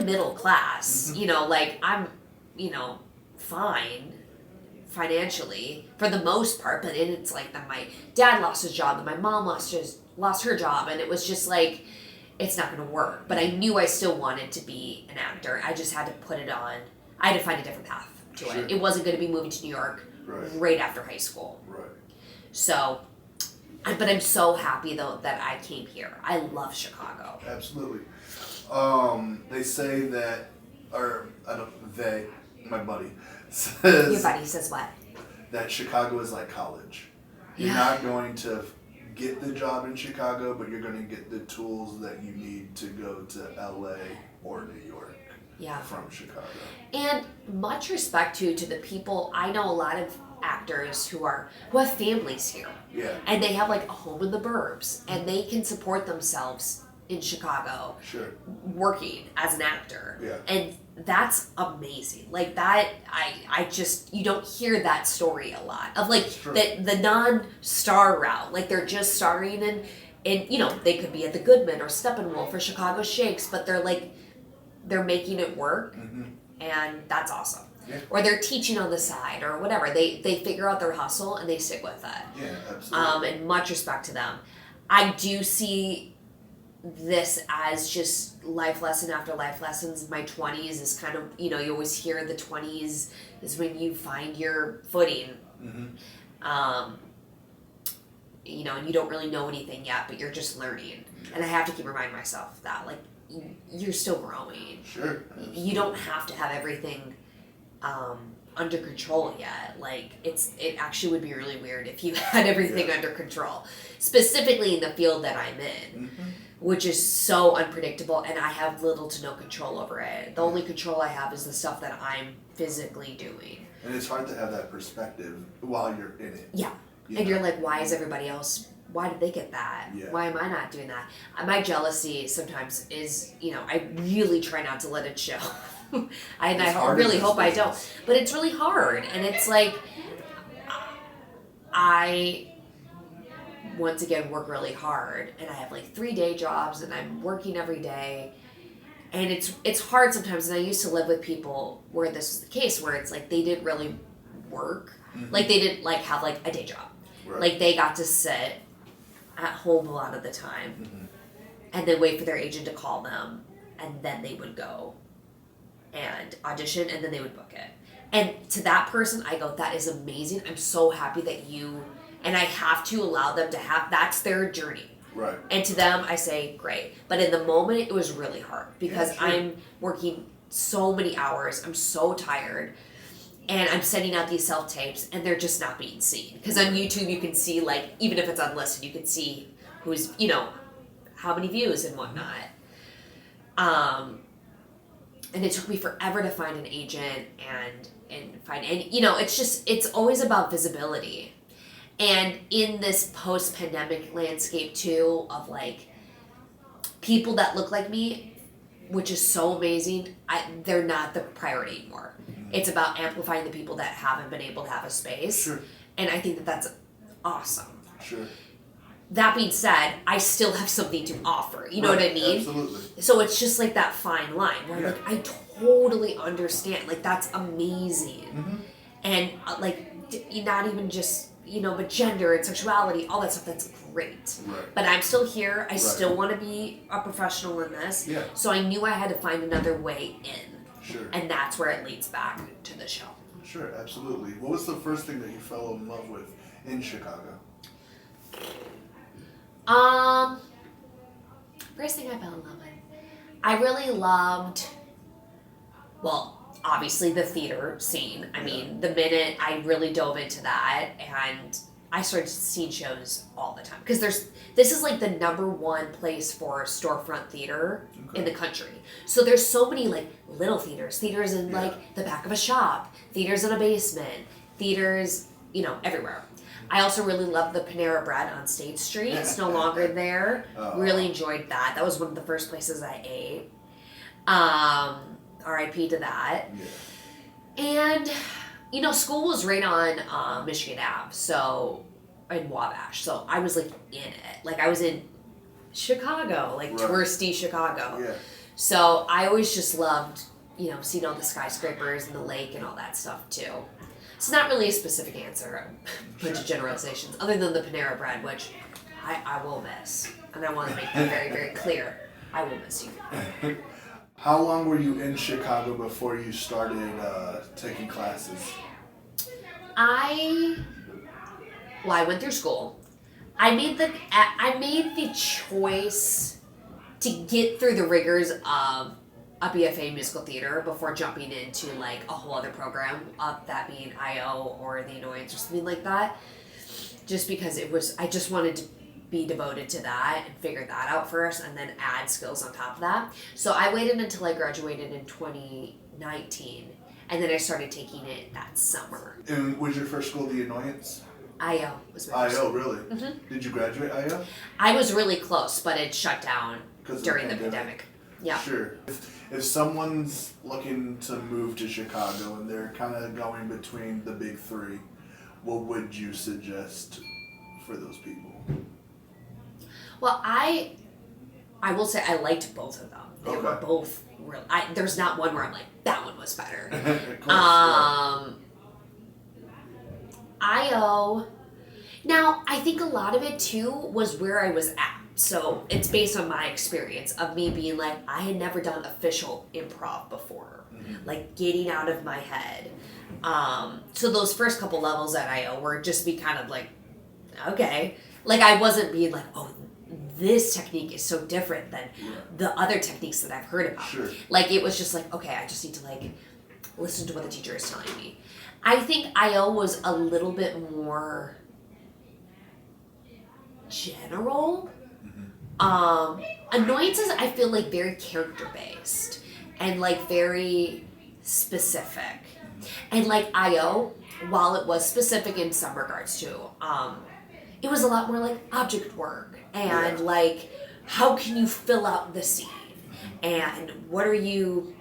middle class, like I'm, fine financially for the most part, but it's like that my dad lost his job and my mom lost her job, and it was just like, it's not going to work. But I knew I still wanted to be an actor. I just had to put it on. I had to find a different path to it. It wasn't going to be moving to New York right after high school. Right. So, but I'm so happy though that I came here. I love Chicago. Absolutely. They say that, my buddy says. Your buddy says what? That Chicago is like college. You're not going to get the job in Chicago, but you're going to get the tools that you need to go to LA or New York from Chicago. And much respect to the people. I know a lot of actors who have families here. Yeah. And they have like a home in the burbs, and they can support themselves in Chicago. Sure. Working as an actor. Yeah. And that's amazing. Like that, I just, you don't hear that story a lot of like the non-star route. Like they're just starring in, they could be at the Goodman or Steppenwolf or Chicago Shakes, but they're making it work, and that's awesome. Yeah. Or they're teaching on the side or whatever. They figure out their hustle and they stick with it. Yeah, absolutely. And much respect to them. I do see this as just life lesson after life lessons. My 20s is kind of, you always hear the 20s is when you find your footing. And you don't really know anything yet, but you're just learning. And I have to keep reminding myself that, like, you're still growing. Sure. Absolutely. You don't have to have everything under control yet. Like, it actually would be really weird if you had everything under control, specifically in the field that I'm in, which is so unpredictable, and I have little to no control over it. The only control I have is the stuff that I'm physically doing. And it's hard to have that perspective while you're in it. Yeah. And you're like, why is everybody else, why did they get that? Yeah. Why am I not doing that? My jealousy sometimes is, I really try not to let it show. I really hope I don't. But it's really hard. And it's like, I, once again, work really hard. And I have like 3 day jobs and I'm working every day. And it's hard sometimes. And I used to live with people where this was the case, where it's like they didn't really work. Like they didn't like have like a day job. Right. Like they got to sit at home a lot of the time and then wait for their agent to call them, and then they would go and audition, and then they would book it. And to that person, I go, that is amazing. I'm so happy that you, and I have to allow them to have, that's their journey. Right. And to them, I say, great. But in the moment, it was really hard because I'm working so many hours. I'm so tired. And I'm sending out these self-tapes, and they're just not being seen. Because on YouTube, you can see, like, even if it's unlisted, you can see who's, how many views and whatnot. And it took me forever to find an agent and find any, it's always about visibility. And in this post-pandemic landscape, too, of, like, people that look like me, which is so amazing, they're not the priority anymore. It's about amplifying the people that haven't been able to have a space. Sure. And I think that that's awesome. Sure. That being said, I still have something to offer. You know what I mean? Absolutely. So it's just like that fine line where like, I totally understand. Like, that's amazing. And like, not even just, but gender and sexuality, all that stuff, that's great. Right. But I'm still here. I still want to be a professional in this. Yeah. So I knew I had to find another way in. Sure. And that's where it leads back to the show. Sure, absolutely. What was the first thing that you fell in love with in Chicago? First thing I fell in love with, I really loved, well, obviously the theater scene. I mean, the minute I really dove into that, and I started seeing shows all the time, because this is like the #1 place for storefront theater in the country. So there's so many like little theaters in like the back of a shop, theaters in a basement, theaters, everywhere. I also really love the Panera Bread on State Street. It's no longer there. Really enjoyed that. That was one of the first places I ate. R.I.P. to that. Yeah. And, school was right on Michigan Ave, so, in Wabash. So I was, like, in it. Like, I was in Chicago, like, touristy Chicago. Yeah. So I always just loved, seeing all the skyscrapers and the lake and all that stuff too. It's not really a specific answer, a bunch of generalizations, other than the Panera Bread, which I will miss. And I want to make that very, very clear. I will miss you. How long were you in Chicago before you started taking classes? I went through school. I made the choice to get through the rigors of a BFA in musical theater before jumping into like a whole other program, that being IO or the Annoyance or something like that. Just because I just wanted to be devoted to that and figure that out first and then add skills on top of that. So I waited until I graduated in 2019 and then I started taking it that summer. And was your first school the Annoyance? IO was my first IO, school. really? Mm-hmm. Did you graduate IO? I was really close, but it shut down during the pandemic. Yeah. Sure. If someone's looking to move to Chicago and they're kind of going between the big three, what would you suggest for those people? Well, I will say I liked both of them. They were both real. There's not one where I'm like, that one was better. Of course, IO. Now, I think a lot of it too was where I was at. So it's based on my experience of me being like, I had never done official improv before, like getting out of my head. So those first couple levels at IO were just be kind of like, okay. Like I wasn't being like, oh, this technique is so different than the other techniques that I've heard about. Sure. Like it was just like, okay, I just need to like listen to what the teacher is telling me. I think IO was a little bit more general. Annoyances I feel like very character based and like very specific. And like IO, while it was specific in some regards too, it was a lot more like object work and like how can you fill out the scene and what are you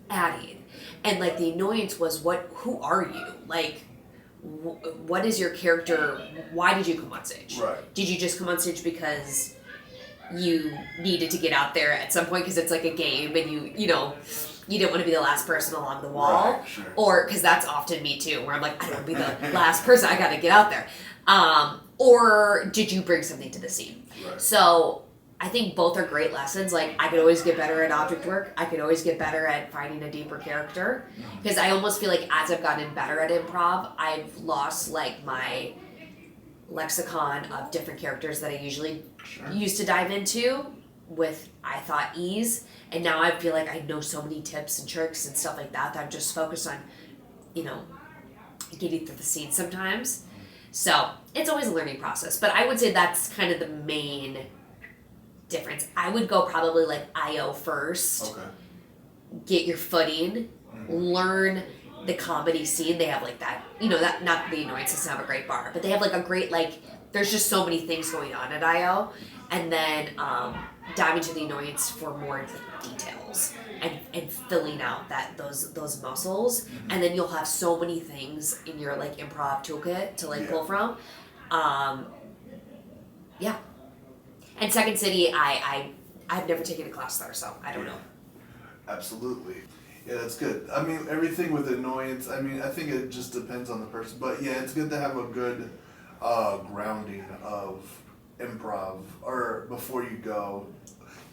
adding, and like the Annoyance was who are you, like what is your character, why did you come on stage, did you just come on stage because you needed to get out there at some point because it's like a game and you didn't want to be the last person along the wall, or because that's often me too where I'm like I don't want to be the last person, I gotta get out there, or did you bring something to the scene? So I think both are great lessons. Like I could always get better at object work, I could always get better at finding a deeper character, because I almost feel like as I've gotten better at improv I've lost like my lexicon of different characters that I usually used to dive into with, I thought, ease, and now I feel like I know so many tips and tricks and stuff like that I'm just focused on getting through the scene sometimes. So it's always a learning process, but I would say that's kind of the main difference. I would go probably like IO first, get your footing, learn the comedy scene. They have like that, that not the Annoyance doesn't have a great bar, but they have like a great, like there's just so many things going on at IO, and then dive into the Annoyance for more details and filling out those muscles, and then you'll have so many things in your like improv toolkit to like pull from. And Second City, I've never taken a class there, so I don't know. Absolutely. Yeah, that's good. I mean, everything with Annoyance, I mean, I think it just depends on the person. But yeah, it's good to have a good grounding of improv, or before you go.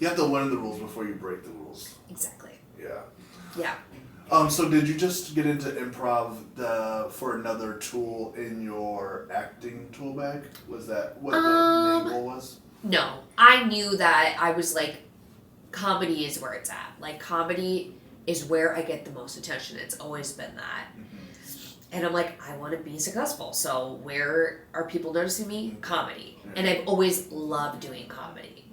You have to learn the rules before you break the rules. Exactly. Yeah. Yeah. So did you just get into improv for another tool in your acting tool bag? Was that what the main goal was? No. I knew that I was like, comedy is where it's at. Like, comedy is where I get the most attention. It's always been that. And I'm like, I want to be successful. So where are people noticing me? Comedy. And I've always loved doing comedy.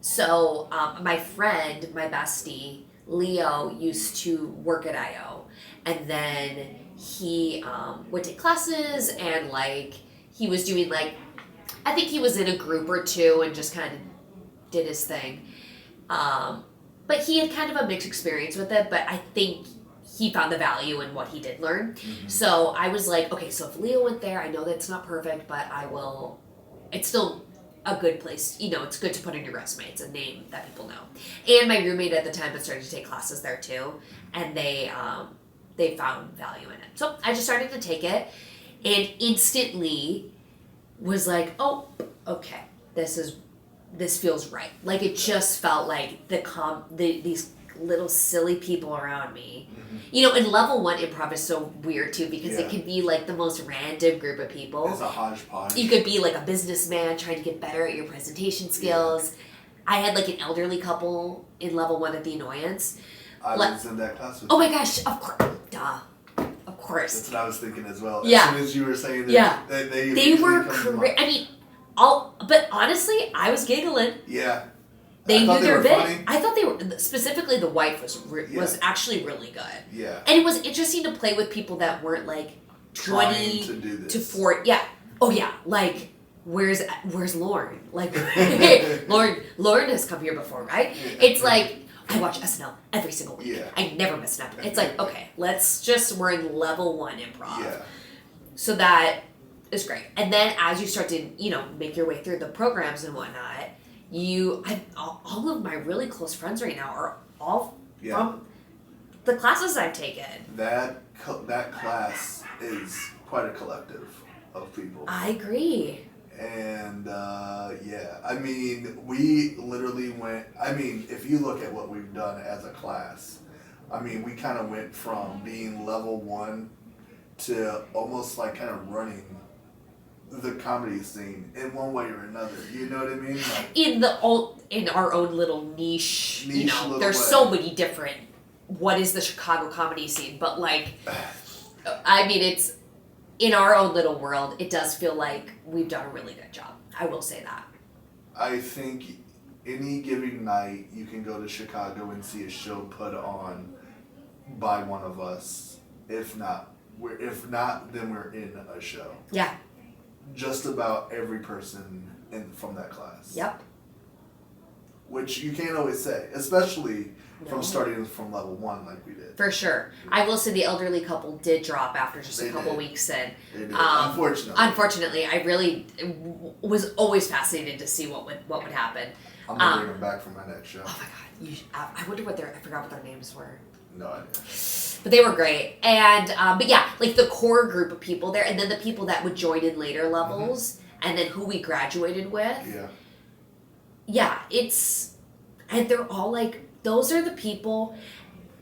So my friend, my bestie, Leo, used to work at IO. And then he would take classes and like, he was doing like, I think he was in a group or two and just kind of did his thing. But he had kind of a mixed experience with it, but I think he found the value in what he did learn. So I was like, okay, so if Leo went there, I know that's not perfect, but it's still a good place. You know, it's good to put in your resume. It's a name that people know. And my roommate at the time had started to take classes there too, and they found value in it. So I just started to take it, and instantly was like, oh, okay, this feels right. Like it just felt like these little silly people around me. Mm-hmm. You know, and level 1 improv is so weird too because it can be like the most random group of people. It's a hodgepodge. You could be like a businessman trying to get better at your presentation skills. Yeah. I had like an elderly couple in level 1 at the Annoyance. I was in that class with you. Oh my gosh, of course. Duh. Of course. That's what I was thinking as well. Yeah. As soon as you were saying that, they were crazy. I mean, but honestly, I was giggling. Yeah. They knew their bit. Funny. I thought they were, specifically the wife was actually really good. Yeah. And it was interesting to play with people that weren't like 20 to 40. Yeah. Oh yeah. Like, where's Lauren? Like, Lauren has come here before, right? Yeah. It's like, I watch SNL every single week. Yeah. I never miss an episode. It's like, okay, we're in level 1 improv. Yeah. So that is great. And then as you start to, you know, make your way through the programs and whatnot, all of my really close friends right now are all from the classes I've taken. That class is quite a collective of people. I agree. And I mean, we literally went. I mean, if you look at what we've done as a class, I mean, we kind of went from being level 1 to almost like kind of running the comedy scene in one way or another. You know what I mean? Like, in our own little niche, you know, there's so many different. What is the Chicago comedy scene? But like, I mean, it's in our own little world. It does feel like we've done a really good job. I will say that. I think any given night you can go to Chicago and see a show put on by one of us. If not, then we're in a show. Yeah. Just about every person from that class. Yep. Which you can't always say, especially from starting from level 1 like we did. For sure. I will say the elderly couple did drop after just a couple weeks in. They did. Unfortunately. I really was always fascinated to see what would happen. I'm going to bring them back for my next show. Oh my God. I wonder I forgot what their names were. No idea. But they were great. And, but yeah, like the core group of people there, and then the people that would join in later levels, and then who we graduated with. Yeah. Yeah, and they're all like, those are the people,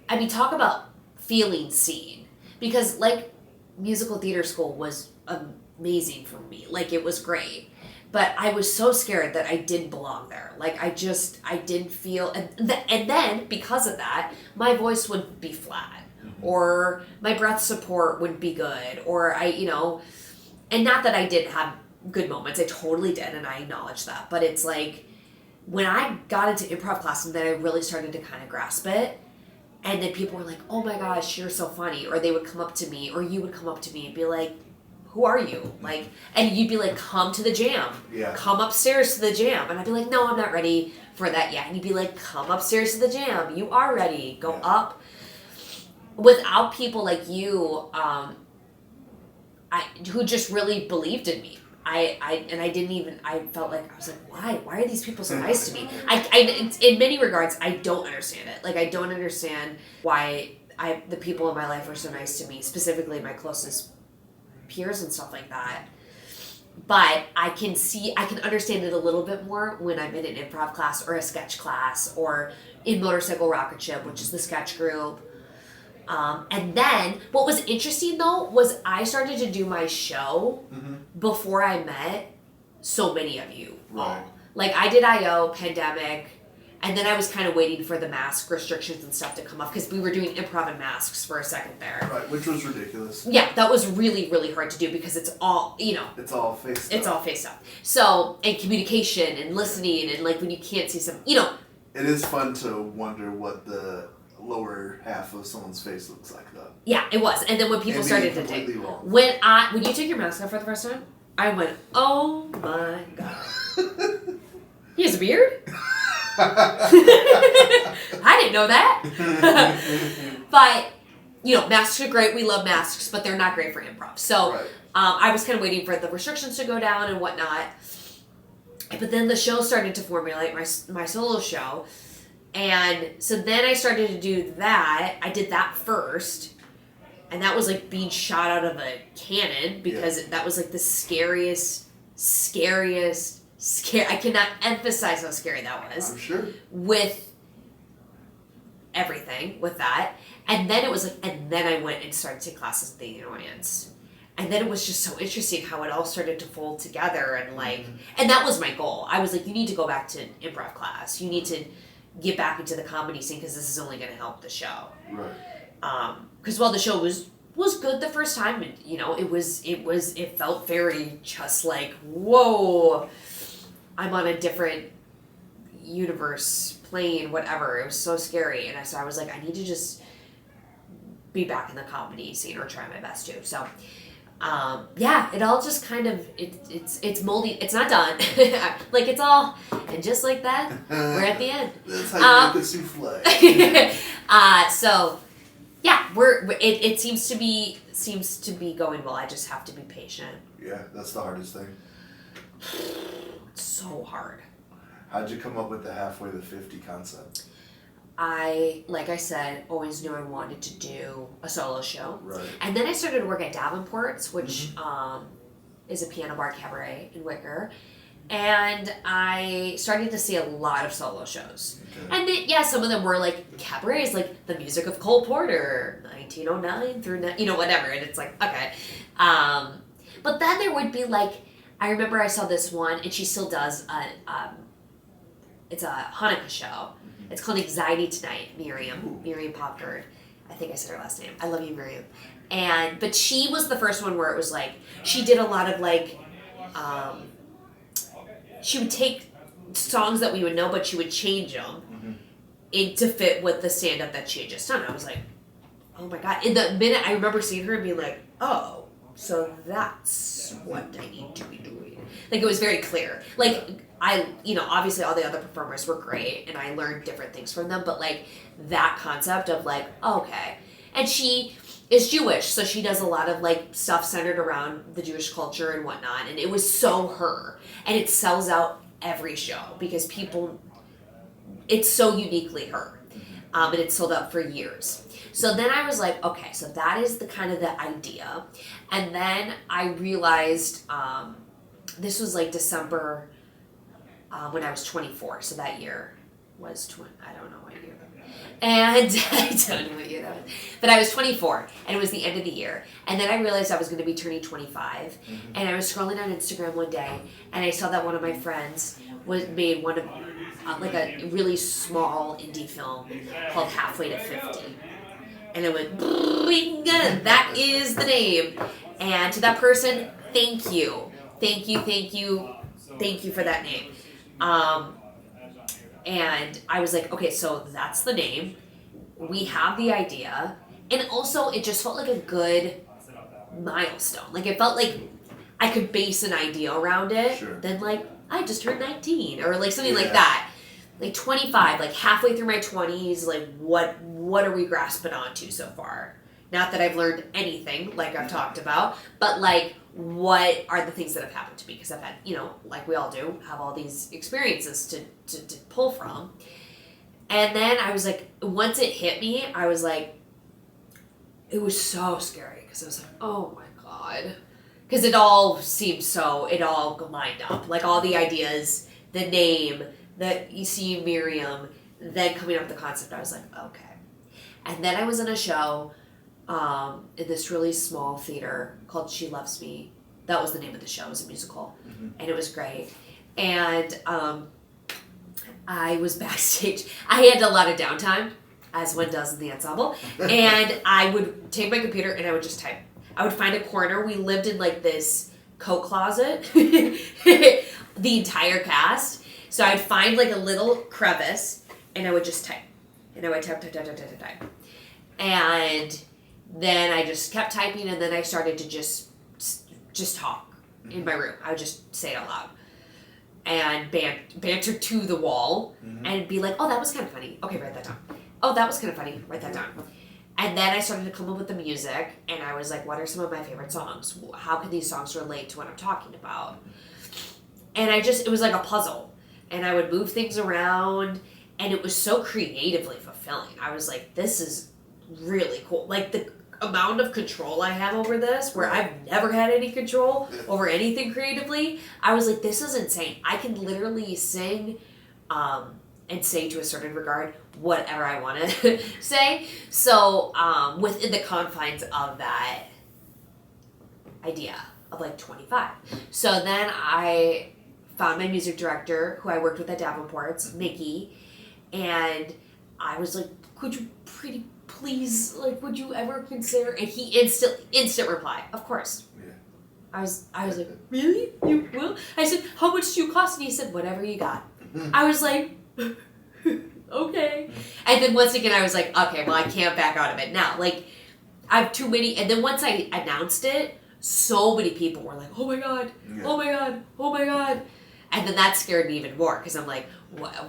I mean, talk about feeling seen. Because like musical theater school was amazing for me. Like it was great. But I was so scared that I didn't belong there. Like I didn't feel, and then because of that, my voice would be flat, or my breath support wouldn't be good, or and not that I didn't have good moments, I totally did, and I acknowledge that. But it's like, when I got into improv class and then I really started to kind of grasp it, and then people were like, oh my gosh, you're so funny, or they would come up to me, or you would come up to me and be like, who are you? Like, and you'd be like, come to the jam. Yeah. Come upstairs to the jam. And I'd be like, no, I'm not ready for that yet. And you'd be like, come upstairs to the jam. You are ready. Go up. Without people like you, who just really believed in me. I felt like, I was like, why? Why are these people so nice to me? In many regards, I don't understand it. Like, I don't understand why the people in my life are so nice to me, specifically my closest peers and stuff like that. But I can understand it a little bit more when I'm in an improv class or a sketch class or in Motorcycle Rocket Ship, which is the sketch group. And then what was interesting though was I started to do my show before I met so many of you. Right. Like I did IO, pandemic, and then I was kind of waiting for the mask restrictions and stuff to come off because we were doing improv in masks for a second there. Right, which was ridiculous. Yeah, that was really, really hard to do because it's all, It's all face stuff. It's all face stuff. So, and communication and listening and like when you can't see some, It is fun to wonder what the lower half of someone's face looks like though. Yeah, it was. And then when people started to take, when you took your mask off for the first time, I went, oh my God. He has a beard? I didn't know that. But, masks are great. We love masks, but they're not great for improv. So I was kind of waiting for the restrictions to go down and whatnot. I but then the show started to formulate, my solo show. And so then I started to do that. I did that first. And that was like being shot out of a cannon because that was like the scariest, I cannot emphasize how scary that was. I'm sure. With everything, with that. And then it was like, and then I went and started to take classes at the Annoyance. And then it was just so interesting how it all started to fold together and like, and that was my goal. I was like, you need to go back to improv class. You need to get back into the comedy scene because this is only going to help the show. Right. Because while the show was good the first time, you know, it felt very just like, whoa, I'm on a different universe, plane, whatever. It was so scary. And so I was like, I need to just be back in the comedy scene or try my best to. So, it all just kind of, it's moldy. It's not done. Like it's all, and just like that, we're at the end. That's how you make a souffle. So, yeah, it seems to be going well. I just have to be patient. Yeah, that's the hardest thing. It's so hard. How'd you come up with the halfway to 50 concept? Like I said, always knew I wanted to do a solo show. Right. And then I started to work at Davenport's, which is a piano bar cabaret in Wicker. And I started to see a lot of solo shows. Okay. And some of them were like cabarets, like the music of Cole Porter, 1909 through, whatever. And it's like, okay. But then there would be like, I remember I saw this one, and she still does, it's a Hanukkah show. It's called Anxiety Tonight, Miriam Popgard. I think I said her last name. I love you, Miriam. But she was the first one where it was like, she did a lot of like, she would take songs that we would know, but she would change them to fit with the stand-up that she had just done. I was like, oh my God. In the minute, I remember seeing her and being like, oh, so that's what I need to be doing. Like, it was very clear. Like, obviously all the other performers were great, and I learned different things from them, but like, that concept of like, okay. And she is Jewish, so she does a lot of like stuff centered around the Jewish culture and whatnot, and it was so her. And it sells out every show because it's so uniquely her. And it's sold out for years. So then I was like, okay, so that is the kind of the idea. And then I realized, this was like December, when I was 24. So that year was I don't know what year. And I don't know what year that was. But I was 24, and it was the end of the year. And then I realized I was going to be turning 25. And I was scrolling on Instagram one day, and I saw that one of my friends made one of, like a really small indie film called Halfway to 50. And it went, that is the name. And to that person, thank you. Thank you for that name. And I was like, okay, so that's the name. We have the idea. And also, it just felt like a good milestone. Like, it felt like I could base an idea around it. Sure. Then, like, I just turned 19. Or, like, something like that. Like, 25. Like, halfway through my 20s. Like, what are we grasping onto so far? Not that I've learned anything, like I've talked about. But, like, what are the things that have happened to me? Because I've had, like we all do, have all these experiences to pull from. And then I was like, once it hit me, I was like, it was so scary. Because I was like, oh my God. Because it all lined up. Like all the ideas, the name, that you see Miriam, then coming up with the concept, I was like, okay. And then I was in a show in this really small theater called She Loves Me. That was the name of the show. It was a musical. And it was great. And I was backstage. I had a lot of downtime, as one does in the ensemble. And I would take my computer and I would just type. I would find a corner. We lived in like this coat closet, the entire cast. So I'd find like a little crevice and I would just type. And I would type. And then I just kept typing, and then I started to just talk in my room. I would just say it out loud. And banter to the wall, and be like, oh, that was kind of funny. Okay, write that down. Oh, that was kind of funny. Write that down. And then I started to come up with the music, and I was like, what are some of my favorite songs? How can these songs relate to what I'm talking about? And it was like a puzzle. And I would move things around, and it was so creatively fulfilling. I was like, this is really cool. Like, the amount of control I have over this, where I've never had any control over anything creatively, I was like, this is insane. I can literally sing and say to a certain regard whatever I want to say. So within the confines of that idea of like 25. So then I found my music director, who I worked with at Davenport's, Nikki, and I was like, could you please, like, would you ever consider? And he instant reply, of course. Yeah. I was like, really? You will? I said, how much do you cost? And he said, whatever you got. I was like, okay. And then once again, I was like, okay, well, I can't back out of it now. Like, I have too many. And then once I announced it, so many people were like, oh my God, oh my God, oh my God. And then that scared me even more, because I'm like,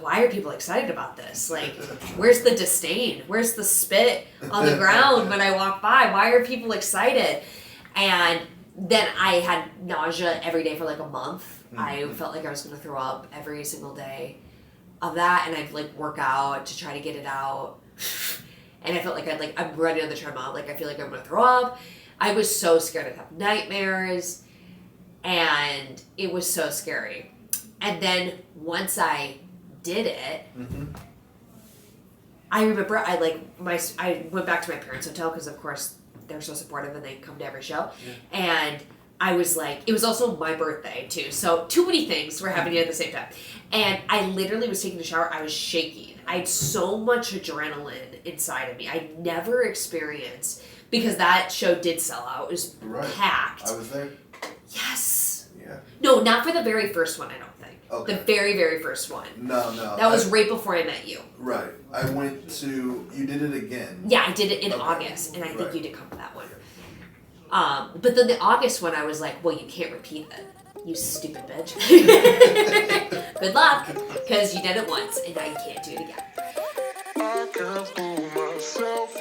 why are people excited about this? Like, where's the disdain? Where's the spit on the ground when I walk by? Why are people excited? And then I had nausea every day for like a month. I felt like I was going to throw up every single day of that, and I'd like work out to try to get it out. And I felt like I'm running on the treadmill. Like, I feel like I'm going to throw up. I was so scared. I'd have nightmares, and it was so scary. And then once I did it, I remember I went back to my parents' hotel, because of course they're so supportive and they come to every show. Yeah. And I was like, it was also my birthday too. So too many things were happening at the same time. And I literally was taking a shower. I was shaking. I had so much adrenaline inside of me. I'd never experienced, because that show did sell out. It was packed. I was there. Yes. Yeah. No, not for the very first one, I don't think. Okay. The very, very first one. No. That was right before I met you. Right. I went to... You did it again. Yeah, I did it in August, and I think you did come to that one. But then the August one, I was like, well, you can't repeat it. You stupid bitch. Good luck, because you did it once, and now you can't do it again. I can't fool myself.